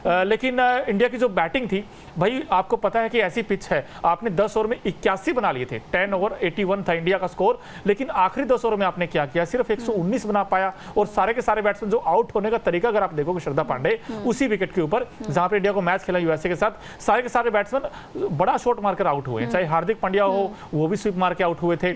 लेकिन इंडिया की जो बैटिंग थी भाई, आपको पता है कि ऐसी पिच है, आपने 10 ओवर में 81 बना लिए थे, 10 ओवर 81 था इंडिया का स्कोर, लेकिन आखिरी 10 ओवर में आपने क्या किया, सिर्फ 119 बना पाया। और सारे के सारे बैट्समैन जो आउट होने का तरीका अगर आप देखोगे श्रद्धा पांडे, उसी विकेट के ऊपर जहां पर इंडिया को मैच खेला यूएसए के साथ, सारे के सारे बैट्समैन बड़ा शॉट मारकर आउट हुए, चाहे हार्दिक पांड्या हो वो भी स्वीप मार के आउट हुए थे,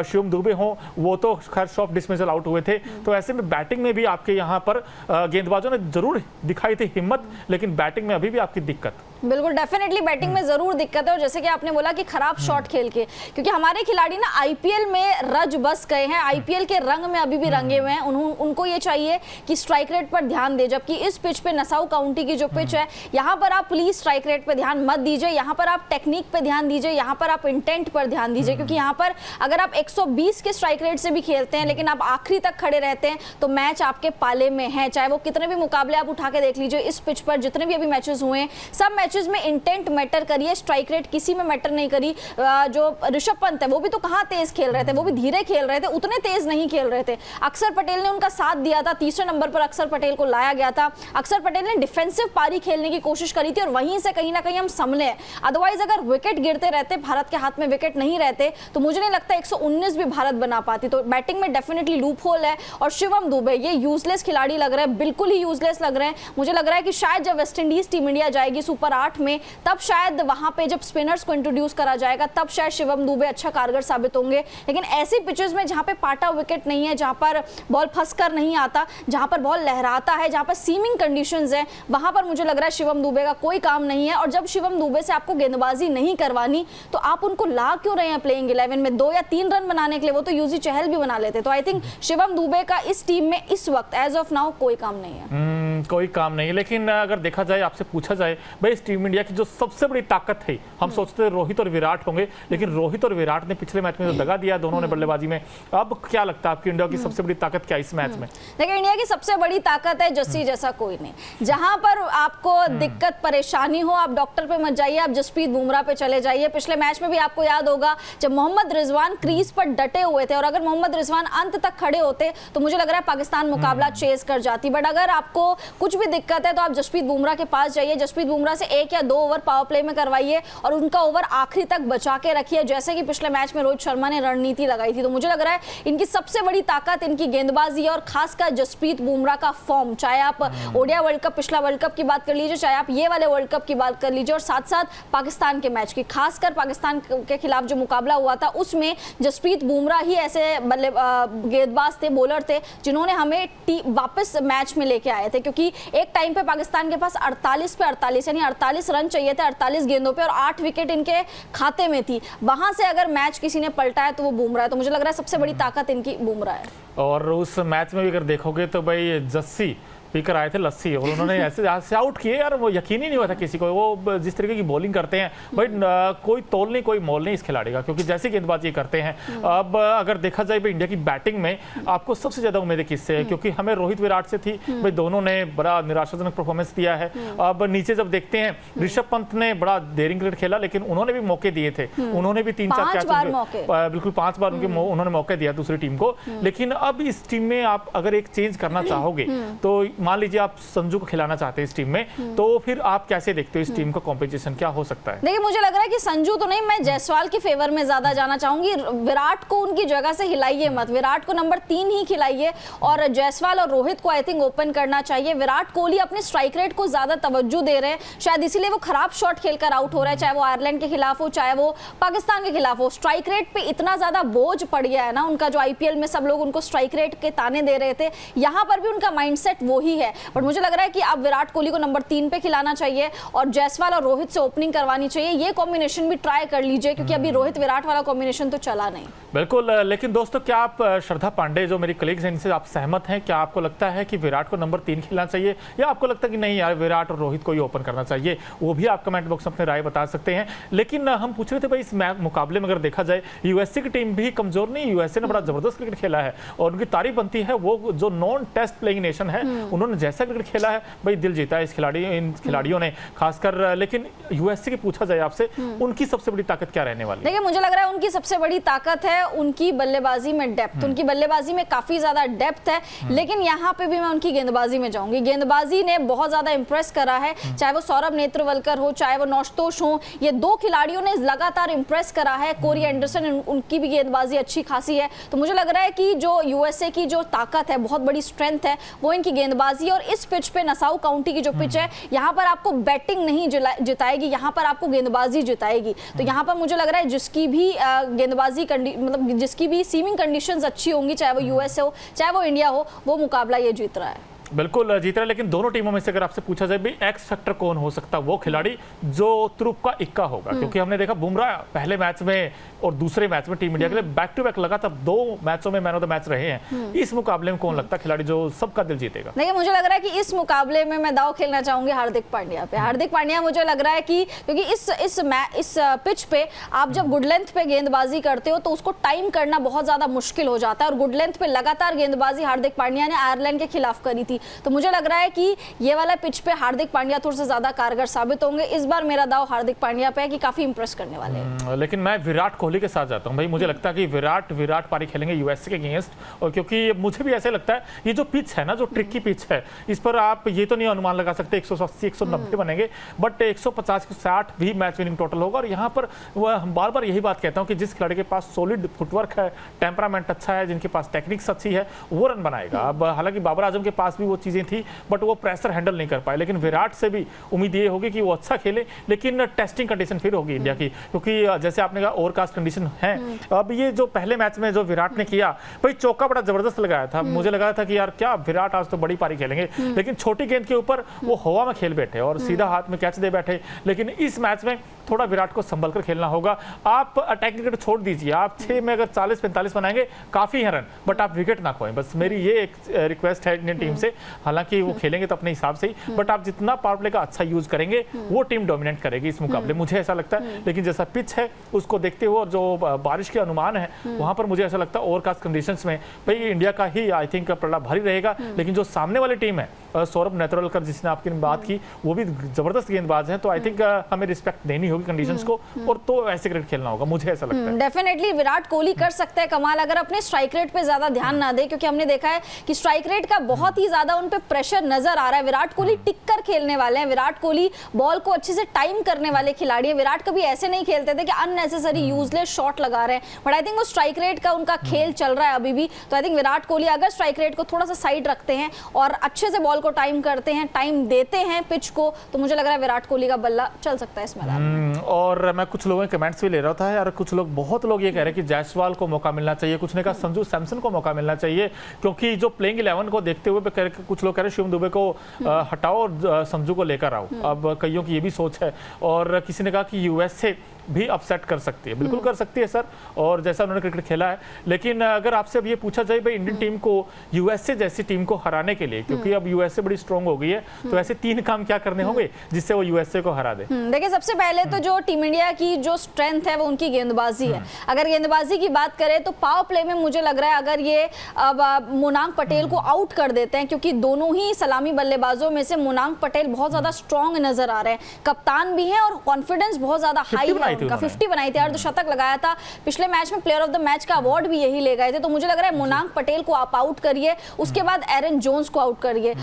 शिवम दुबे हो वो तो खैर शॉर्ट डिसमिसल आउट हुए थे। तो ऐसे में बैटिंग में भी आपके यहाँ पर गेंदबाजों ने जरूर दिखाई थी हिम्मत, लेकिन बैटिंग में अभी भी आपकी दिक्कत। बिल्कुल, डेफिनेटली बैटिंग में जरूर दिक्कत है। और जैसे कि आपने बोला कि खराब शॉट खेल के, क्योंकि हमारे खिलाड़ी ना आईपीएल में रज बस गए हैं, आईपीएल के रंग में अभी भी रंगे हुए हैं। उनको ये चाहिए कि स्ट्राइक रेट पर ध्यान दे, जबकि इस पिच पे नसाउ काउंटी की जो पिच है, यहाँ पर आप प्लीज स्ट्राइक रेट पर ध्यान मत दीजिए, यहाँ पर आप टेक्निक पे ध्यान दीजिए, यहाँ पर आप इंटेंट पर ध्यान दीजिए। क्योंकि यहाँ पर अगर आप 120 के स्ट्राइक रेट से भी खेलते हैं लेकिन आप आखिरी तक खड़े रहते हैं तो मैच आपके पाले में है। चाहे वो कितने भी मुकाबले आप उठा के देख लीजिए, इस पिच पर जितने भी अभी मैचेस हुए हैं, सब मैचेस में इंटेंट मैटर करिए, स्ट्राइक रेट किसी में मैटर नहीं करी। जो ऋषभ पंत है वो भी तो कहां तेज खेल रहे थे, वो भी धीरे खेल रहे थे, उतने तेज नहीं खेल रहे थे। अक्षर पटेल ने उनका साथ दिया था, तीसरे नंबर पर अक्षर पटेल को लाया गया था। अक्षर पटेल ने डिफेंसिव पारी खेलने की कोशिश करी थी और वहीं से कहीं ना कहीं हम संभले। अदरवाइज अगर विकेट गिरते रहते, भारत के हाथ में विकेट नहीं रहते, तो मुझे नहीं लगता 119 भी भारत बना पाती। तो बैटिंग में डेफिनेटली लूप होल है। और शिवम दुबे ये यूजलेस खिलाड़ी लग रहे हैं, बिल्कुल ही यूजलेस लग रहे हैं। मुझे लग रहा है कि शायद जब वेस्ट इंडीज टीम इंडिया जाएगी सुपर 8 में, तब शायद वहां पे जब स्पिनर्स को इंट्रोड्यूस करा जाएगा, तब शायद शिवम दुबे अच्छा कारगर साबित होंगे। लेकिन ऐसी पिचेस में जहां पे पाटा विकेट नहीं है, जहां पर बॉल फंस कर नहीं आता, जहां पर बॉल लहराता है, जहां पर सीमिंग कंडीशंस है, वहां पर मुझे लग रहा है शिवम दुबे का कोई काम नहीं है। और जब शिवम दुबे से आपको गेंदबाजी नहीं करवानी तो आप उनको ला क्यों रहे हैं प्लेइंग 11 में? 2 या 3 रन बनाने के लिए वो तो यूजी चहल भी बना लेते। तो आई थिंक शिवम दुबे का इस टीम में इस वक्त एज ऑफ नाउ कोई काम नहीं है। कोई काम नहीं है। लेकिन अगर देखा जाए, आपसे पूछा जाए भाई, इस टीम इंडिया की जो सबसे बड़ी ताकत है, हम सोचते थे रोहित और विराट होंगे, लेकिन रोहित और विराट ने पिछले मैच में जो दगा दिया दोनों ने बल्लेबाजी में, अब क्या लगता है आपकी इंडिया की सबसे बड़ी ताकत क्या है इस मैच में? देखिए, इंडिया की सबसे बड़ी ताकत है जस्सी जैसा कोई नहीं। जहां पर आपको दिक्कत परेशानी हो, आप डॉक्टर पे मत जाइए, आप जसप्रीत बुमराह पे चले जाइए। पिछले मैच में भी आपको याद होगा जब मोहम्मद रिजवान क्रीज पर डटे हुए थे, और अगर मोहम्मद रिजवान अंत तक खड़े होते तो मुझे लग रहा है पाकिस्तान मुकाबला चेज कर जाती। बट अगर आपको कुछ भी दिक्कत है तो आप जसप्रीत बुमराह के पास जाइए, जसप्रीत बुमराह से 1 या 2 ओवर पावर प्ले में करवाइए और उनका ओवर आखिरी तक बचा के रखिए, जैसे कि पिछले मैच में रोहित शर्मा ने रणनीति लगाई थी। तो मुझे लग रहा है इनकी सबसे बड़ी ताकत इनकी गेंदबाजी है, और खासकर जसप्रीत बुमराह का फॉर्म। चाहे आप ओडिया वर्ल्ड कप, पिछला वर्ल्ड कप की बात कर लीजिए, चाहे आप ये वाले वर्ल्ड कप की बात कर लीजिए, और साथ साथ पाकिस्तान के मैच की, खासकर पाकिस्तान के खिलाफ जो मुकाबला हुआ था उसमें जसप्रीत बुमराह ही ऐसे गेंदबाज थे, बॉलर थे, जिन्होंने हमें वापस मैच में लेके आए थे। क्योंकि एक टाइम पे पाकिस्तान के पास 48 पे 48 यानी 48 रन चाहिए थे 48 गेंदों पे, और 8 विकेट इनके खाते में थी। वहां से अगर मैच किसी ने पलटा है तो वो बुमराह है। तो मुझे लग रहा है सबसे बड़ी ताकत इनकी बुमराह है। और उस मैच में भी अगर देखोगे तो भाई जस्सी पीकर आए थे लस्सी, और उन्होंने ऐसे आउट किए यार, वो यकीन ही नहीं हुआ था किसी को। वो जिस तरीके की बॉलिंग करते हैं भाई, कोई तोल नहीं, कोई मोल नहीं इस खिलाड़ी का, क्योंकि जैसी गेंदबाजी करते हैं। अब अगर देखा जाए भाई इंडिया की बैटिंग में आपको सबसे ज्यादा उम्मीदें किससे है? क्योंकि हमें रोहित विराट से थी भाई, दोनों ने बड़ा निराशाजनक परफॉर्मेंस दिया है। अब नीचे जब देखते हैं, ऋषभ पंत ने बड़ा डेयरिंग क्रिकेट खेला, लेकिन उन्होंने भी मौके दिए थे, उन्होंने भी 3-4 कैच, बिल्कुल 5 बार उन्होंने मौके दिया दूसरी टीम को। लेकिन अब इस टीम में आप अगर एक चेंज करना चाहोगे, तो मान लीजिए आप संजू को खिलाना चाहते हैं इस टीम में, तो फिर आप कैसे देखते हो इस टीम का कॉम्पिटिशन क्या हो सकता है? देखिए, मुझे लग रहा है कि संजू तो नहीं, मैं जायसवाल के फेवर में ज्यादा जाना चाहूंगी। विराट को उनकी जगह से हिलाइए मत, विराट को नंबर 3 ही खिलाइए, और जायसवाल और रोहित को आई थिंक ओपन करना चाहिए। विराट कोहली अपने स्ट्राइक रेट को ज्यादा तवज्जो दे रहे हैं, शायद इसीलिए वो खराब शॉट खेलकर आउट हो रहा है, चाहे वो आयरलैंड के खिलाफ हो, चाहे वो पाकिस्तान के खिलाफ हो। स्ट्राइक रेट पे इतना ज्यादा बोझ पड़ गया है ना उनका, जो आईपीएल में सब लोग उनको स्ट्राइक रेट के ताने दे रहे थे, यहाँ पर भी उनका माइंडसेट वही है। बट मुझे लग रहा है कि अब विराट कोहली को नंबर 3 पे खिलाना चाहिए, और जायसवाल और रोहित से ओपनिंग करवानी चाहिए। ये कॉम्बिनेशन भी ट्राई कर लीजिए, क्योंकि अभी रोहित विराट वाला कॉम्बिनेशन तो चला नहीं। बिल्कुल। लेकिन दोस्तों, क्या आप श्रद्धा पांडे जो मेरी कलीग्स हैं इनसे आप सहमत हैं? क्या आपको लगता है कि विराट को नंबर 3 खिलाना चाहिए, या आपको लगता है कि नहीं यार विराट और रोहित को ही ओपन करना चाहिए? वो भी आप कमेंट बॉक्स में अपनी राय बता सकते हैं। लेकिन हम पूछ रहे थे भाई, इस मुकाबले में अगर देखा जाए, यूएसए की टीम भी कमजोर नहीं, यूएसए ने बड़ा जबरदस्त क्रिकेट खेला है और उनकी तारीफ बनती है। वो जो नॉन टेस्ट प्लेइंग नेशन है, उन्होंने उन्होंने जैसा क्रिकेट खेला है भाई दिल जीता है इन खिलाड़ियों ने खासकर। लेकिन यूएसए की पूछा जाए आपसे, उनकी सबसे बड़ी ताकत क्या रहने वाली है? देखिए मुझे लग रहा है उनकी सबसे बड़ी ताकत है उनकी बल्लेबाजी में डेप्थ। उनकी बल्लेबाजी में काफी ज्यादा डेप्थ है, लेकिन यहाँ पे भी मैं उनकी गेंदबाजी में जाऊंगी। गेंदबाजी ने बहुत ज्यादा इंप्रेस करा है, चाहे वो सौरभ नेत्रवलकर हो, चाहे वो नौशतोश हो, ये दो खिलाड़ियों ने लगातार इंप्रेस करा है। कोरी एंडरसन, उनकी भी गेंदबाजी अच्छी खासी है। तो मुझे लग रहा है कि जो यूएसए की जो ताकत है, बहुत बड़ी स्ट्रेंथ है, वो इनकी गेंदबाजी। और इस पिच पे, नसाउ काउंटी की जो पिच है, यहाँ पर आपको बैटिंग नहीं जिताएगी, यहाँ पर आपको गेंदबाजी जिताएगी। तो यहाँ पर मुझे लग रहा है जिसकी भी गेंदबाजी मतलब जिसकी भी सीमिंग कंडीशंस अच्छी होंगी, चाहे वो यूएसए हो चाहे वो इंडिया हो, वो मुकाबला ये जीत रहा है। बिल्कुल जीत रहा है। लेकिन दोनों टीमों में से अगर आपसे पूछा जाए भी एक्स फैक्टर कौन हो सकता, वो खिलाड़ी जो तुरुप का इक्का होगा, क्योंकि हमने देखा बुमराह पहले मैच में और दूसरे मैच में टीम इंडिया के लिए बैक टू बैक लगातार 2 मैचों में मैन ऑफ द मैच रहे हैं। इस मुकाबले में कौन लगता है खिलाड़ी जो सबका दिल जीतेगा? देखिए मुझे लग रहा है कि इस मुकाबले में मैं दाव खेलना चाहूंगी हार्दिक पांड्या पे। हार्दिक पांड्या मुझे लग रहा है कि क्योंकि इस पिच पे आप जब गुड लेंथ पे गेंदबाजी करते हो तो उसको टाइम करना बहुत ज्यादा मुश्किल हो जाता है, और गुड लेंथ पे लगातार गेंदबाजी हार्दिक पांड्या ने आयरलैंड के खिलाफ करी थी। तो मुझे लग रहा है कि ये वाला पिच पे हार्दिक पांड्या थोड़ा सा ज्यादा कारगर साबित होंगे। इस बार मेरा दाव हार्दिक पांड्या पे है कि काफी इंप्रेस करने वाले हैं। लेकिन मैं विराट कोहली के साथ जाता हूं भाई। मुझे लगता है कि विराट पारी खेलेंगे यूएसए के अगेंस्ट, और क्योंकि मुझे भी ऐसे लगता है ये जो पिच है ना, जो ट्रिकी पिच है, इस पर आप ये तो नहीं अनुमान लगा सकते 180 190 बनेंगे, बट 150 60 भी मैच विनिंग टोटल होगा। और यहाँ पर हम बार बार यही बात कहता हूँ कि जिस खिलाड़ी के पास सॉलिड फुटवर्क है, टेम्परामेंट अच्छा है, जिनके पास टेक्निक्स अच्छी है, वो रन बनाएगा। अब हालांकि बाबर आजम के पास भी वो चीजें थी, बट वो प्रेशर हैंडल नहीं कर पाए। लेकिन विराट से भी उम्मीद ये होगी कि वो अच्छा खेले, लेकिन टेस्टिंग कंडीशन फिर होगी इंडिया की, क्योंकि जैसे आपने कहा ओवरकास्ट कंडीशन है। अब ये जो पहले मैच में जो विराट ने किया भाई, चौका बड़ा जबरदस्त लगाया था। मुझे लगा था कि यार क्या विराट आज तो बड़ी पारी खेलेंगे, लेकिन छोटी गेंद के ऊपर वो हवा में खेल बैठे और सीधा हाथ में कैच दे बैठे। लेकिन इस मैच में थोड़ा विराट को संभल कर खेलना होगा। आप अटैकिंग क्रिकेट छोड़ दीजिए, आप 6 में अगर 40-45 बनाएंगे काफी है रन, बट आप विकेट ना खोएं। बस मेरी ये एक रिक्वेस्ट है इंडियन टीम से। हालांकि वो खेलेंगे तो अपने हिसाब से ही, बट आप जितना पावर प्ले का अच्छा यूज करेंगे वो टीम डोमिनेट करेगी इस मुकाबले, मुझे ऐसा लगता है। लेकिन जैसा पिच है उसको देखते हुए और जो बारिश के अनुमान है वहां पर मुझे ऐसा लगता है ओवरकास्ट कंडीशंस में भाई इंडिया का ही आई थिंक पलड़ा भारी रहेगा। लेकिन जो सामने वाली टीम है, सौरभ नेत्रवलकर जिसने आपकी बात की, वो भी जबरदस्त गेंदबाज हैं। तो आई थिंक हमें रिस्पेक्ट देनी होगी कंडीशंस को, और तो ऐसे क्रिकेट खेलना होगा, मुझे ऐसा लगता है। डेफिनेटली विराट कोहली कर सकता है कमाल, अगर अपने स्ट्राइक रेट पे ज्यादा ध्यान ना दे, क्योंकि हमने देखा है कि स्ट्राइक रेट का बहुत ही ज्यादा उन पे प्रेशर नजर आ रहा है। विराट कोहली टिक कर खेलने वाले हैं, विराट कोहली बॉल को अच्छे से टाइम करने वाले खिलाड़ी हैं। विराट कभी ऐसे नहीं खेलते थे कि अननेसेसरी यूजलेस शॉट लगा रहे हैं, बट आई थिंक वो स्ट्राइक रेट का उनका खेल चल रहा है अभी भी। तो आई थिंक विराट कोहली अगर स्ट्राइक रेट को थोड़ा सा साइड रखते हैं और अच्छे से बॉल को टाइम करते हैं, टाइम देते हैं पिच को, तो मुझे लग रहा है विराट कोहली का बल्ला चल सकता है इस मैदान में। और मैं कुछ लोगों के कमेंट्स भी ले रहा था यार, बहुत लोग ये कह रहे हैं कि जायसवाल को मौका मिलना चाहिए, कुछ ने कहा संजू सैमसन को मौका मिलना चाहिए, क्योंकि जो प्लेइंग 11 को देखते हुए कुछ लोग कह रहे हैं शिवम दुबे को हटाओ और संजू को लेकर आओ। अब कईयों की ये भी सोच है, और किसी ने कहा कि यूएसए भी अपसेट कर सकती है। बिल्कुल कर सकती है सर, और जैसा उन्होंने क्रिकेट खेला है। लेकिन अगर आपसे अब ये पूछा जाए भाई इंडियन टीम को यूएसए जैसी टीम को हराने के लिए, क्योंकि अब यूएसए बड़ी स्ट्रांग हो गई है, तो ऐसे 3 काम क्या करने होंगे जिससे वो यूएसए को हरा दे? देखिए सबसे पहले तो जो टीम इंडिया की जो स्ट्रेंथ है वो उनकी गेंदबाजी है। अगर गेंदबाजी की बात करें तो पावर प्ले में मुझे लग रहा है अगर ये अब मोनांग पटेल को आउट कर देते हैं, क्योंकि दोनों ही सलामी बल्लेबाजों में से मोनांग पटेल बहुत ज्यादा स्ट्रांग नजर आ रहे हैं, कप्तान भी हैं और कॉन्फिडेंस बहुत ज्यादा हाई है उनका। 50 बनाई थी, अर्धशतक लगाया था, पिछले मैच में प्लेयर ऑफ द मैच का अवार्ड भी यही ले गए थे। तो मुझे लग रहा है मोनांग पटेल को आप आउट करिए, उसके बाद एरन जोन्स को आउट करिए।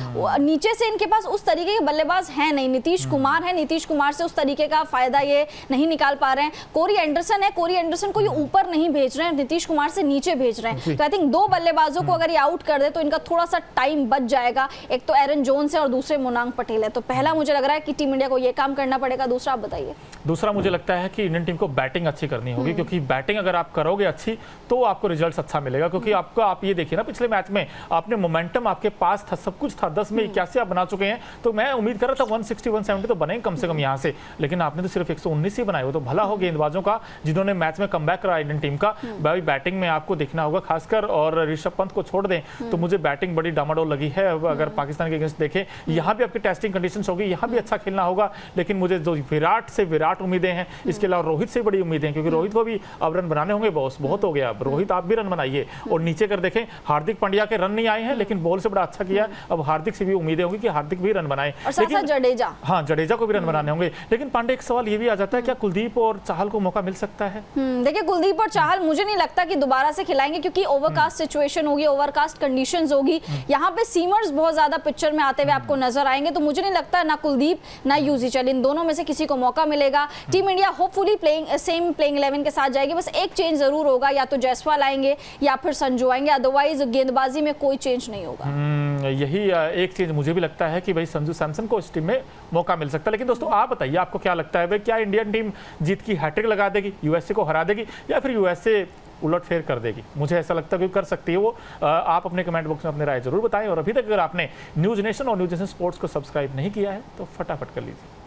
नीचे से इनके पास उस तरीके के बल्लेबाज हैं नहीं, नीतीश कुमार है, नीतीश कुमार से उस तरीके का फायदा ये नहीं निकाल पा रहे हैं। कोरी एंडरसन है, कोरी एंडरसन को ये ऊपर नहीं भेज रहे हैं, नीतीश कुमार से नीचे भेज रहे हैं। तो आई थिंक 2 बल्लेबाजों को अगर ये आउट कर दे तो इनका थोड़ा सा टाइम बच जाएगा। एक तो एरन जोन्स है और दूसरे मोनांग पटेल है। तो पहला मुझे लग रहा है कि टीम इंडिया को ये काम करना पड़ेगा। दूसरा आप बताइए। दूसरा मुझे लगता है कि इंडियन टीम को बैटिंग अच्छी करनी होगी, क्योंकि बैटिंग अगर आप करोगे अच्छी तो आपको रिजल्ट्स अच्छा मिलेगा। क्योंकि आपको आप ये देखिए ना, पिछले मैच में आपने मोमेंटम आपके पास था, सब कुछ था, 10 में 81 आप बना चुके हैं। तो मैं उम्मीद कर रहा था 160 170 तो बनेंगे कम से कम यहाँ से, लेकिन आपने तो सिर्फ 119 ही बनाए हो। तो भला हो गेंदबाजों का जिन्होंने मैच में कमबैक करा इंडियन टीम का। भाई बैटिंग में आपको देखना होगा खासकर, और ऋषभ पंत को छोड़ दें तो मुझे बैटिंग बड़ी डामाडोल लगी है। है। अब अगर पाकिस्तान के अगेंस्ट देखें, यहाँ भी आपकी टेस्टिंग कंडीशंस होगी, यहाँ भी अच्छा खेलना होगा, लेकिन मुझे जो विराट उम्मीदें हैं, इसके अलावा रोहित से बड़ी उम्मीदें हैं, क्योंकि रोहित को भी अब रन बनाने होंगे। बॉस बहुत हो गया, अब रोहित आप भी रन बनाइए। और नीचे कर देखें, हार्दिक पांड्या के रन नहीं आए हैं, लेकिन बॉल से बड़ा अच्छा किया। अब हार्दिक से भी उम्मीदें होंगी कि हार्दिक भी रन बनाए, लेकिन जडेजा, हाँ जडेजा को भी रन बनाने होंगे। लेकिन पांडे, एक सवाल ये भी आ जाता है, क्या कुलदीप और चाहल को मौका मिल सकता है? देखिए कुलदीप और चाहल मुझे नहीं लगता कि दोबारा से खिलाएंगे, क्योंकि ओवरकास्ट सिचुएशन होगी, ओवरकास्ट कंडीशंस होगी। यहाँ पे सीमर्स बहुत ज्यादा पिक्चर में आते हुए आपको नजर आएंगे, तो मुझे नहीं लगता ना कुलदीप ना यूजुवेल, इन दोनों में से किसी को मौका मिलेगा। Team India hopefully same playing 11 के साथ जाएगी। बस एक चेंज जरूर होगा, या तो जायसवाल आएंगे या फिर संजू आएंगे, अदरवाइज गेंदबाजी में कोई चेंज नहीं होगा। यही एक चीज मुझे भी लगता है कि भाई संजू सैमसन को इस टीम में मौका मिल सकता है। लेकिन दोस्तों आप बताइए, आपको क्या लगता है भाई, क्या इंडियन टीम जीत की हैट्रिक लगा देगी, यूएसए को हरा देगी, या फिर यूएसए उलटफेर कर देगी? मुझे ऐसा लगता है कि कर सकती है वो। आप अपने कमेंट बॉक्स में अपनी राय जरूर बताएं, और अभी तक अगर आपने न्यूज़ नेशन और न्यूज़ नेशन स्पोर्ट्स को सब्सक्राइब नहीं किया है तो फटाफट कर लीजिए।